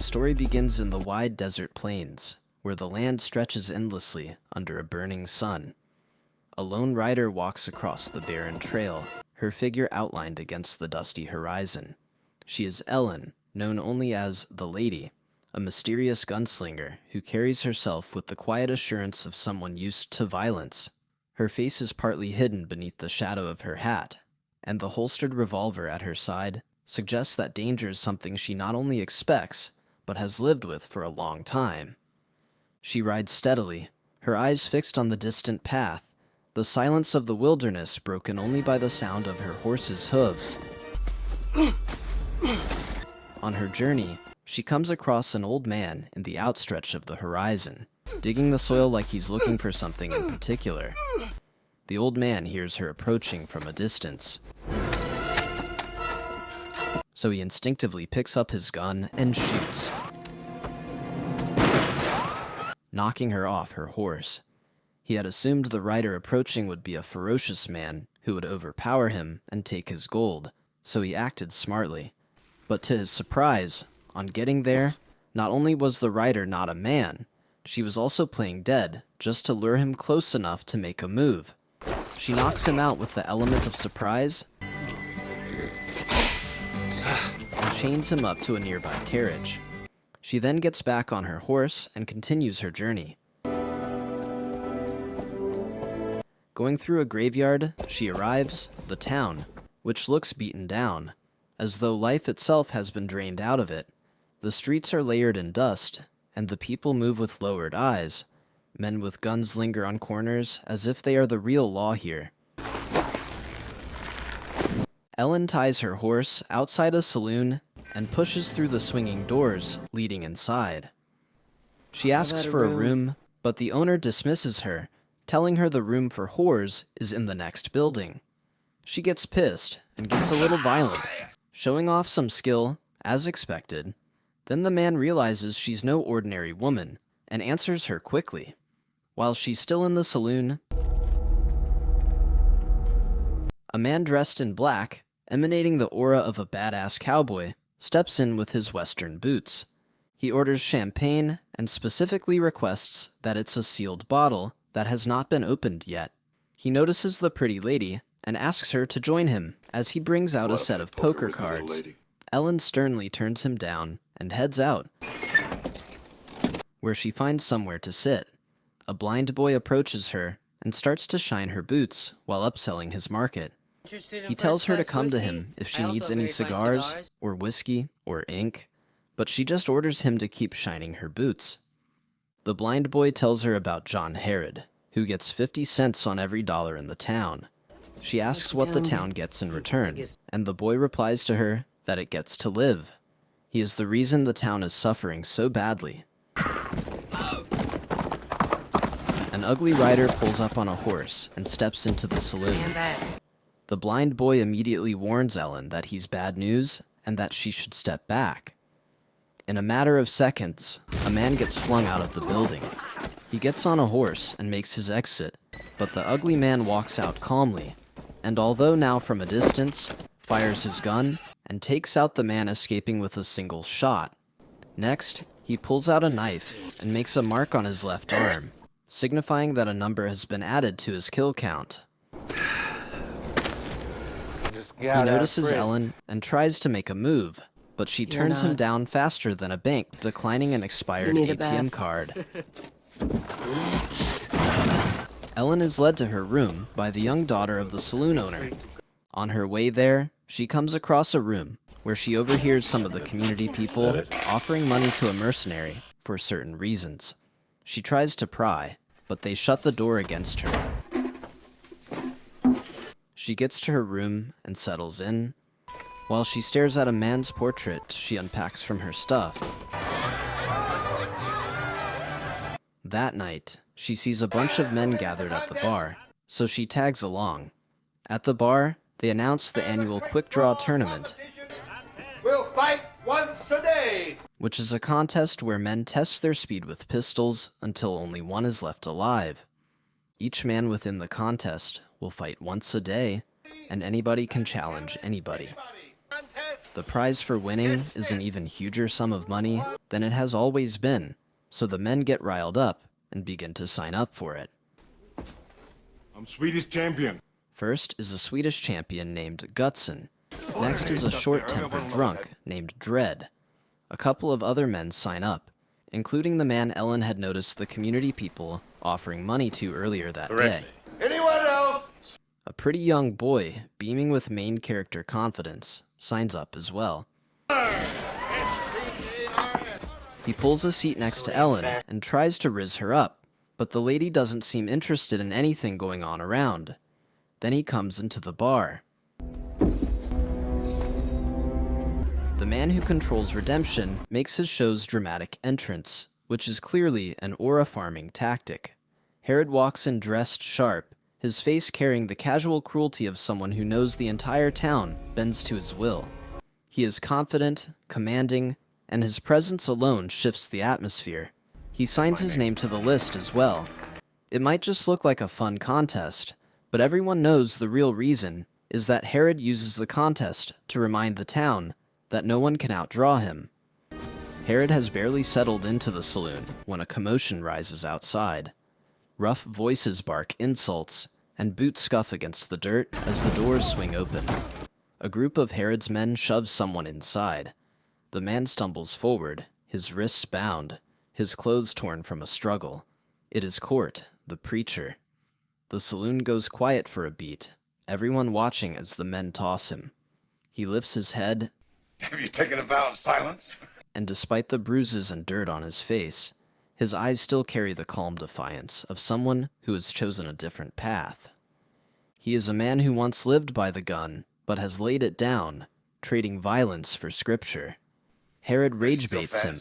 story begins in the wide desert plains, where the land stretches endlessly under a burning sun. A lone rider walks across the barren trail, her figure outlined against the dusty horizon. She is Ellen, known only as the Lady, a mysterious gunslinger who carries herself with the quiet assurance of someone used to violence. Her face is partly hidden beneath the shadow of her hat, and the holstered revolver at her side suggests that danger is something she not only expects, but has lived with for a long time. She rides steadily, her eyes fixed on the distant path, the silence of the wilderness broken only by the sound of her horse's hooves. On her journey, she comes across an old man in the outstretch of the horizon, digging the soil like he's looking for something in particular. The old man hears her approaching from a distance, so he instinctively picks up his gun and shoots, knocking her off her horse. He had assumed the rider approaching would be a ferocious man who would overpower him and take his gold, so he acted smartly. But to his surprise, on getting there, not only was the rider not a man, she was also playing dead just to lure him close enough to make a move. She knocks him out with the element of surprise and chains him up to a nearby carriage. She then gets back on her horse and continues her journey. Going through a graveyard, she arrives at the town, which looks beaten down, as though life itself has been drained out of it. The streets are layered in dust, and the people move with lowered eyes. Men with guns linger on corners as if they are the real law here. Ellen ties her horse outside a saloon and pushes through the swinging doors leading inside. She asks for a room, but the owner dismisses her, telling her the room for whores is in the next building. She gets pissed and gets a little violent, showing off some skill, as expected. Then the man realizes she's no ordinary woman and answers her quickly. While she's still in the saloon, a man dressed in black, emanating the aura of a badass cowboy, steps in with his western boots. He orders champagne and specifically requests that it's a sealed bottle that has not been opened yet. He notices the pretty lady and asks her to join him as he brings out a set of poker cards. Ellen sternly turns him down and heads out, where she finds somewhere to sit. A blind boy approaches her and starts to shine her boots while upselling his market. He tells her to come to him if she needs any cigars, or whiskey, or ink, but she just orders him to keep shining her boots. The blind boy tells her about John Herod, who gets 50 cents on every dollar in the town. She asks what the town gets in return, and the boy replies to her that it gets to live. He is the reason the town is suffering so badly. An ugly rider pulls up on a horse and steps into the saloon. The blind boy immediately warns Ellen that he's bad news and that she should step back. In a matter of seconds, a man gets flung out of the building. He gets on a horse and makes his exit, but the ugly man walks out calmly, and although now from a distance, fires his gun and takes out the man escaping with a single shot. Next, he pulls out a knife and makes a mark on his left arm, signifying that a number has been added to his kill count. He notices Ellen and tries to make a move, but she turns him down faster than a bank declining an expired ATM card. Ellen is led to her room by the young daughter of the saloon owner. On her way there, she comes across a room where she overhears some of the community people offering money to a mercenary for certain reasons. She tries to pry, but they shut the door against her. She gets to her room and settles in. While she stares at a man's portrait, she unpacks from her stuff. That night, she sees a bunch of men gathered at the bar, so she tags along. At the bar, they announce the annual quick draw tournament. We'll fight once a day, which is a contest where men test their speed with pistols until only one is left alive. Each man within the contest will fight once a day, and anybody can challenge anybody. The prize for winning is an even huger sum of money than it has always been, so the men get riled up and begin to sign up for it. I'm Swedish champion. First is a Swedish champion named Gutsen. Next is a short-tempered drunk named Dread. A couple of other men sign up, including the man Ellen had noticed the community people offering money to earlier that day. Anyone else? A pretty young boy, beaming with main character confidence, signs up as well. He pulls a seat next to Ellen and tries to rizz her up, but the lady doesn't seem interested in anything going on around. Then he comes into the bar. The man who controls Redemption makes his show's dramatic entrance, which is clearly an aura-farming tactic. Herod walks in dressed sharp, his face carrying the casual cruelty of someone who knows the entire town bends to his will. He is confident, commanding, and his presence alone shifts the atmosphere. He signs his name to the list as well. It might just look like a fun contest, but everyone knows the real reason is that Herod uses the contest to remind the town that no one can outdraw him. Herod has barely settled into the saloon when a commotion rises outside. Rough voices bark insults, and boots scuff against the dirt as the doors swing open. A group of Herod's men shoves someone inside. The man stumbles forward, his wrists bound, his clothes torn from a struggle. It is Court, the preacher. The saloon goes quiet for a beat, everyone watching as the men toss him. He lifts his head. Have you taken a vow of silence? And despite the bruises and dirt on his face, his eyes still carry the calm defiance of someone who has chosen a different path. He is a man who once lived by the gun, but has laid it down, trading violence for scripture. Herod rage baits him,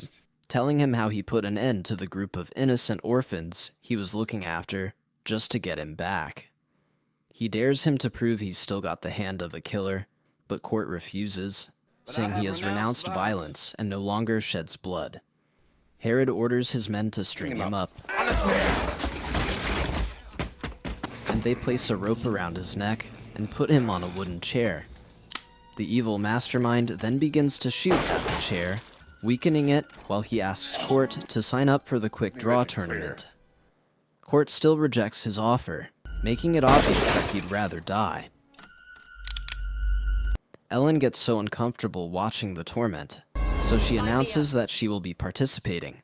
telling him how he put an end to the group of innocent orphans he was looking after just to get him back. He dares him to prove he's still got the hand of a killer, but Court refuses, saying he has renounced violence and no longer sheds blood. Herod orders his men to string him up, and they place a rope around his neck and put him on a wooden chair. The evil mastermind then begins to shoot at the chair, weakening it while he asks Court to sign up for the quick draw tournament. Court still rejects his offer, making it obvious that he'd rather die. Ellen gets so uncomfortable watching the torment, so she announces that she will be participating.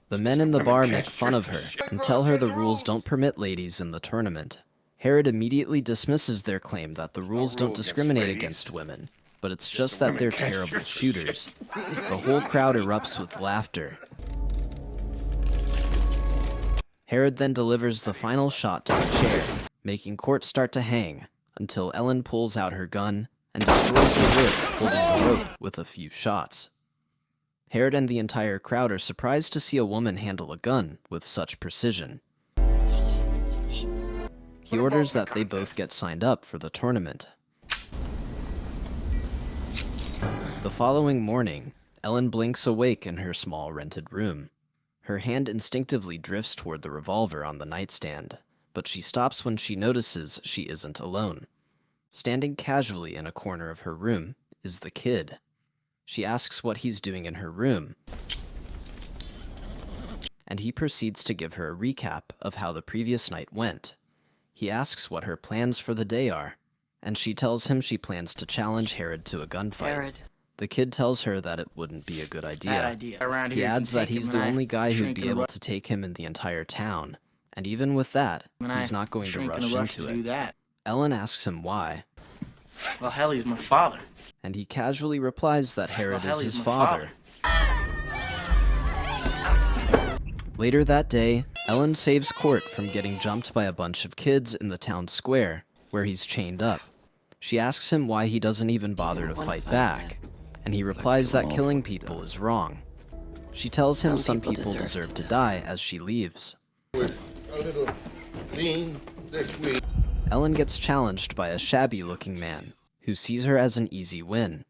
The men in the bar make fun of her and tell her the rules don't permit ladies in the tournament. Herod immediately dismisses their claim that the rules don't discriminate against women, but it's just that they're terrible shooters. The whole crowd erupts with laughter. Herod then delivers the final shot to the chair, making Court start to hang, until Ellen pulls out her gun and destroys the wood holding the rope with a few shots. Herod and the entire crowd are surprised to see a woman handle a gun with such precision. He orders that they both get signed up for the tournament. The following morning, Ellen blinks awake in her small rented room. Her hand instinctively drifts toward the revolver on the nightstand, but she stops when she notices she isn't alone. Standing casually in a corner of her room is the kid. She asks what he's doing in her room, and he proceeds to give her a recap of how the previous night went. He asks what her plans for the day are, and she tells him she plans to challenge Herod to a gunfight. Herod. The kid tells her that it wouldn't be a good idea. Bad idea. Around He here, you adds can that take he's him the and I only guy who'd shrink be in a able rush- to take him in the entire town, and even with that, and I he's not going to shrink in rush a into to do it. that. Ellen asks him why, Well, hell, he's my father. and he casually replies that Herod Well, hell, is he's his my father. Later that day, Ellen saves Court from getting jumped by a bunch of kids in the town square, where he's chained up. She asks him why he doesn't even bother to fight back, and he replies that killing people is wrong. She tells him some people deserve to die as she leaves. A little lean this week. Ellen gets challenged by a shabby-looking man, who sees her as an easy win.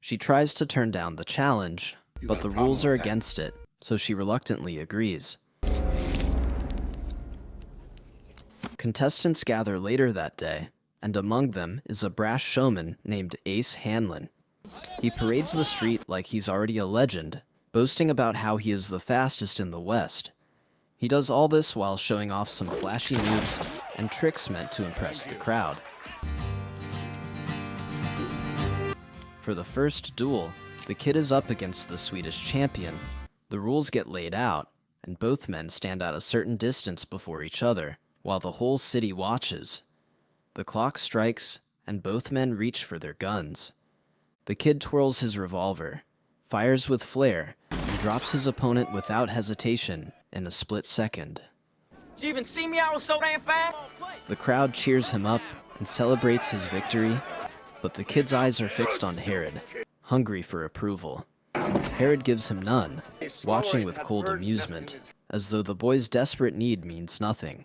She tries to turn down the challenge, but the rules are against it, so she reluctantly agrees. Contestants gather later that day, and among them is a brash showman named Ace Hanlon. He parades the street like he's already a legend, boasting about how he is the fastest in the West. He does all this while showing off some flashy moves and tricks meant to impress the crowd. For the first duel, the kid is up against the Swedish champion. The rules get laid out, and both men stand at a certain distance before each other, while the whole city watches. The clock strikes, and both men reach for their guns. The kid twirls his revolver, fires with flair, and drops his opponent without hesitation in a split second. Did you even see me? I was so damn fast. The crowd cheers him up and celebrates his victory, but the kid's eyes are fixed on Herod, hungry for approval. Herod gives him none, watching with cold amusement, as though the boy's desperate need means nothing.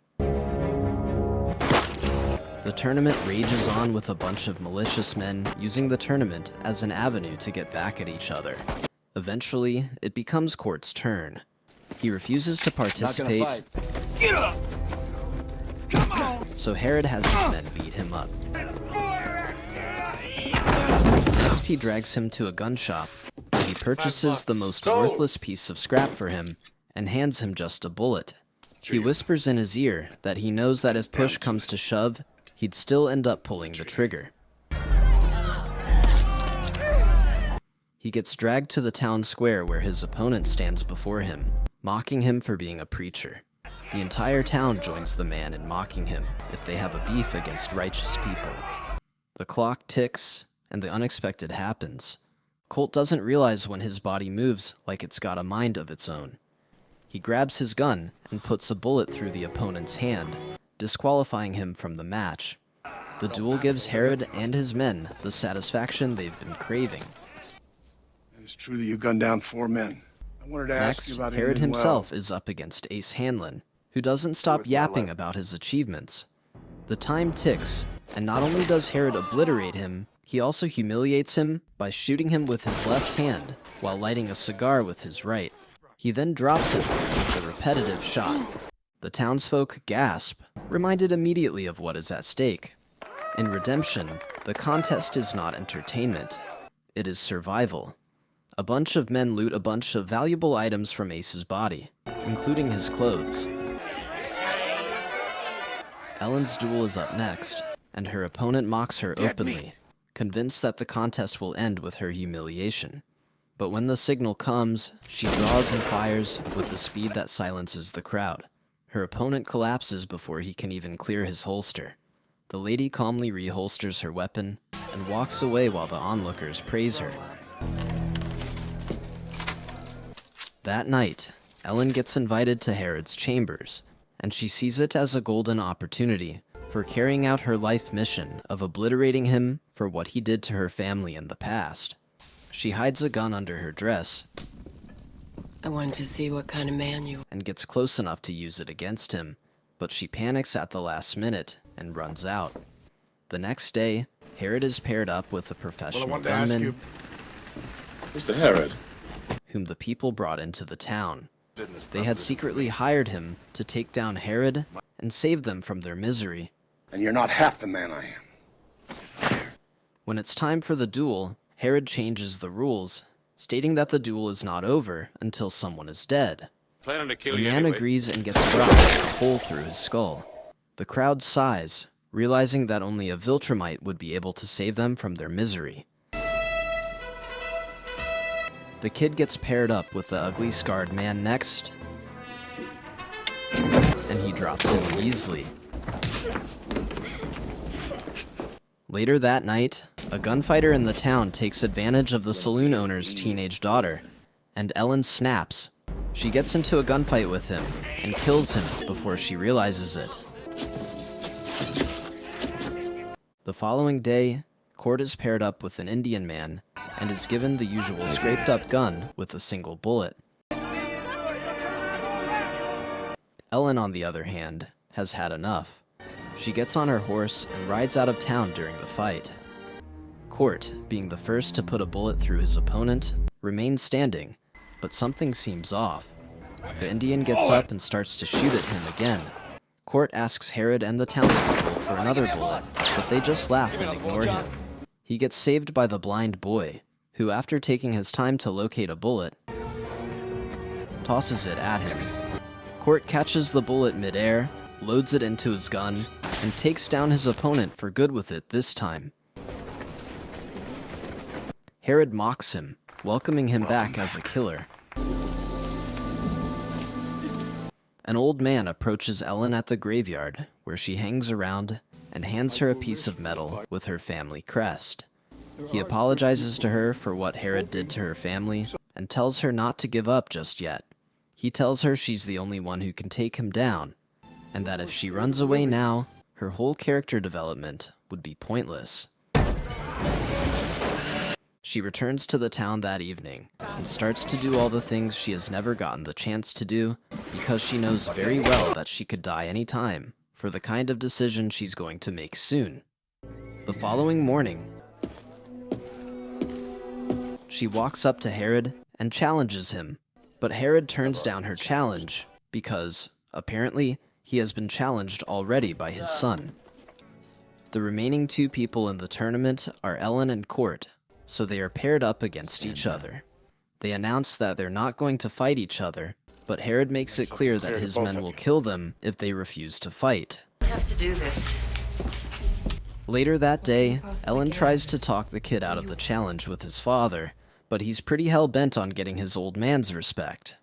The tournament rages on with a bunch of malicious men using the tournament as an avenue to get back at each other. Eventually, it becomes Court's turn. He refuses to participate, Get up! Come on! so Herod has his men beat him up. Next, he drags him to a gun shop, where he purchases the most worthless piece of scrap for him and hands him just a bullet. He whispers in his ear that he knows that if push comes to shove, he'd still end up pulling the trigger. He gets dragged to the town square where his opponent stands before him, mocking him for being a preacher. The entire town joins the man in mocking him if they have a beef against righteous people. The clock ticks, and the unexpected happens. Colt doesn't realize when his body moves like it's got a mind of its own. He grabs his gun and puts a bullet through the opponent's hand, disqualifying him from the match. The duel gives Herod and his men the satisfaction they've been craving. It's true that you gunned down 4 men. I wanted to ask Next, you about Herod him as himself well. is up against Ace Hanlon, who doesn't stop yapping about his achievements. The time ticks, and not only does Herod obliterate him, he also humiliates him by shooting him with his left hand while lighting a cigar with his right. He then drops him with a repetitive shot. The townsfolk gasp, reminded immediately of what is at stake. In Redemption, the contest is not entertainment. It is survival. A bunch of men loot a bunch of valuable items from Ace's body, including his clothes. Ellen's duel is up next, and her opponent mocks her openly, convinced that the contest will end with her humiliation. But when the signal comes, she draws and fires with the speed that silences the crowd. Her opponent collapses before he can even clear his holster. The lady calmly reholsters her weapon and walks away while the onlookers praise her. That night, Ellen gets invited to Herod's chambers, and she sees it as a golden opportunity for carrying out her life mission of obliterating him for what he did to her family in the past. She hides a gun under her dress I wanted to see what kind of man you are. and gets close enough to use it against him, but she panics at the last minute and runs out. The next day, Herod is paired up with a professional gunman Mr. Herod. whom the people brought into the town. They had secretly hired him to take down Herod and save them from their misery. And you're not half the man I am. When it's time for the duel, Herod changes the rules, stating that the duel is not over until someone is dead. Planning to kill The you man anyway. agrees and gets dropped with a hole through his skull. The crowd sighs, realizing that only a Viltrumite would be able to save them from their misery. The kid gets paired up with the ugly scarred man next, and he drops him easily. Later that night, a gunfighter in the town takes advantage of the saloon owner's teenage daughter, and Ellen snaps. She gets into a gunfight with him and kills him before she realizes it. The following day, Court is paired up with an Indian man and is given the usual scraped-up gun with a single bullet. Ellen, on the other hand, has had enough. She gets on her horse and rides out of town during the fight. Court, being the first to put a bullet through his opponent, remains standing, but something seems off. The Indian gets up and starts to shoot at him again. Court asks Herod and the townspeople for another bullet, but they just laugh and ignore him. He gets saved by the blind boy, who, after taking his time to locate a bullet, tosses it at him. Court catches the bullet midair, loads it into his gun, and takes down his opponent for good with it this time. Herod mocks him, welcoming him back as a killer. An old man approaches Ellen at the graveyard, where she hangs around and hands her a piece of metal with her family crest. He apologizes to her for what Herod did to her family and tells her not to give up just yet. He tells her she's the only one who can take him down, and that if she runs away now, her whole character development would be pointless. She returns to the town that evening and starts to do all the things she has never gotten the chance to do because she knows very well that she could die any time for the kind of decision she's going to make soon. The following morning, she walks up to Herod and challenges him, but Herod turns down her challenge because, apparently, he has been challenged already by his son. The remaining two people in the tournament are Ellen and Court, so they are paired up against each other. They announce that they're not going to fight each other, but Herod makes it clear that his men will kill them if they refuse to fight. I have to do this. Later that day, Ellen tries to talk the kid out of the challenge with his father, but he's pretty hell-bent on getting his old man's respect.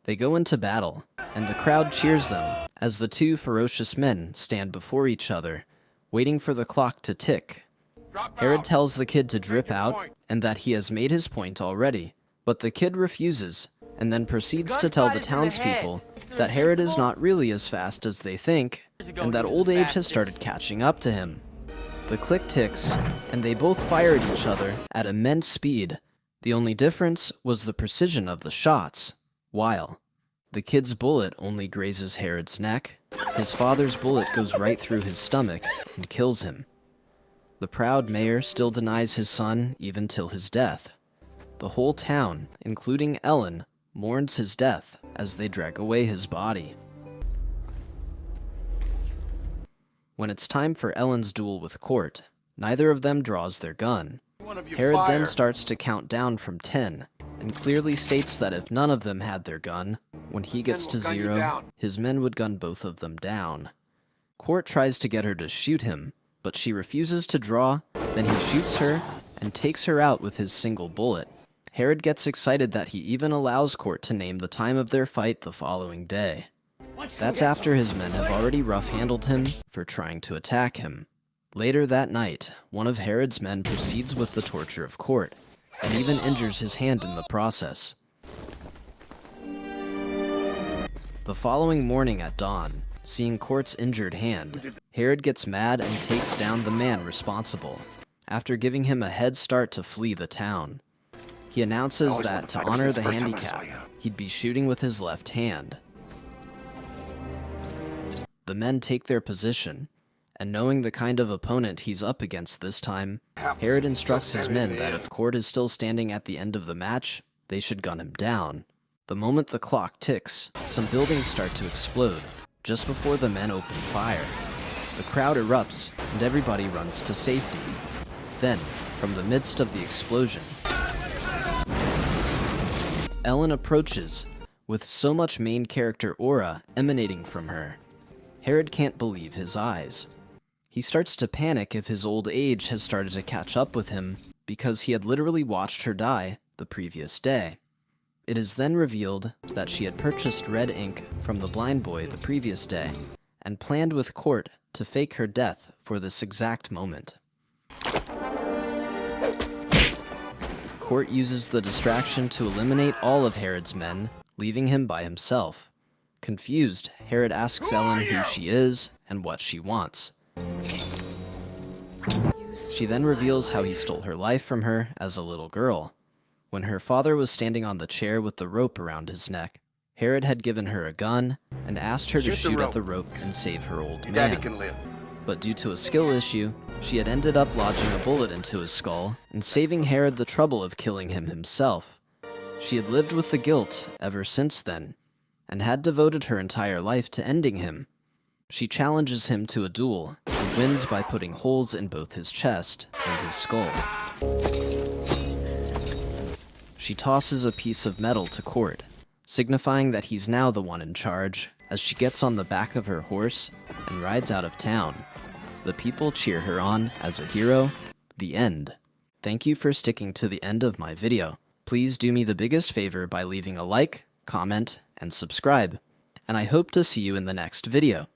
They go into battle, and the crowd cheers them as the two ferocious men stand before each other, waiting for the clock to tick. Herod tells the kid to drip out and that he has made his point already, but the kid refuses and then proceeds to tell the townspeople that Herod is not really as fast as they think and that old age has started catching up to him. The click ticks, and they both fire at each other at immense speed. The only difference was the precision of the shots. While the kid's bullet only grazes Herod's neck, his father's bullet goes right through his stomach and kills him. The proud mayor still denies his son even till his death. The whole town, including Ellen, mourns his death as they drag away his body. When it's time for Ellen's duel with Court, neither of them draws their gun. Herod then starts to count down from 10, and clearly states that if none of them had their gun, when he gets to 0, his men would gun both of them down. Court tries to get her to shoot him, but she refuses to draw, then he shoots her and takes her out with his single bullet. Herod gets excited that he even allows Court to name the time of their fight the following day. That's after his men have already rough-handled him for trying to attack him. Later that night, one of Herod's men proceeds with the torture of Court, and even injures his hand in the process. The following morning at dawn, seeing Court's injured hand, Herod gets mad and takes down the man responsible, after giving him a head start to flee the town. He announces that to honor the handicap, he'd be shooting with his left hand. The men take their position, and knowing the kind of opponent he's up against this time, Herod instructs his men that if Court is still standing at the end of the match, they should gun him down. The moment the clock ticks, some buildings start to explode, just before the men open fire. The crowd erupts, and everybody runs to safety. Then, from the midst of the explosion, Ellen approaches, with so much main character aura emanating from her. Herod can't believe his eyes. He starts to panic if his old age has started to catch up with him, because he had literally watched her die the previous day. It is then revealed that she had purchased red ink from the blind boy the previous day, and planned with Court to fake her death for this exact moment. Court uses the distraction to eliminate all of Herod's men, leaving him by himself. Confused, Herod asks Ellen who she is and what she wants. She then reveals how he stole her life from her as a little girl. When her father was standing on the chair with the rope around his neck, Herod had given her a gun and asked her to shoot at the rope and save her old man. But due to a skill issue, she had ended up lodging a bullet into his skull and saving Herod the trouble of killing him himself. She had lived with the guilt ever since then, and had devoted her entire life to ending him. She challenges him to a duel, and wins by putting holes in both his chest and his skull. She tosses a piece of metal to Cord, signifying that he's now the one in charge, as she gets on the back of her horse and rides out of town. The people cheer her on as a hero. The end. Thank you for sticking to the end of my video. Please do me the biggest favor by leaving a like, comment, and subscribe. And I hope to see you in the next video.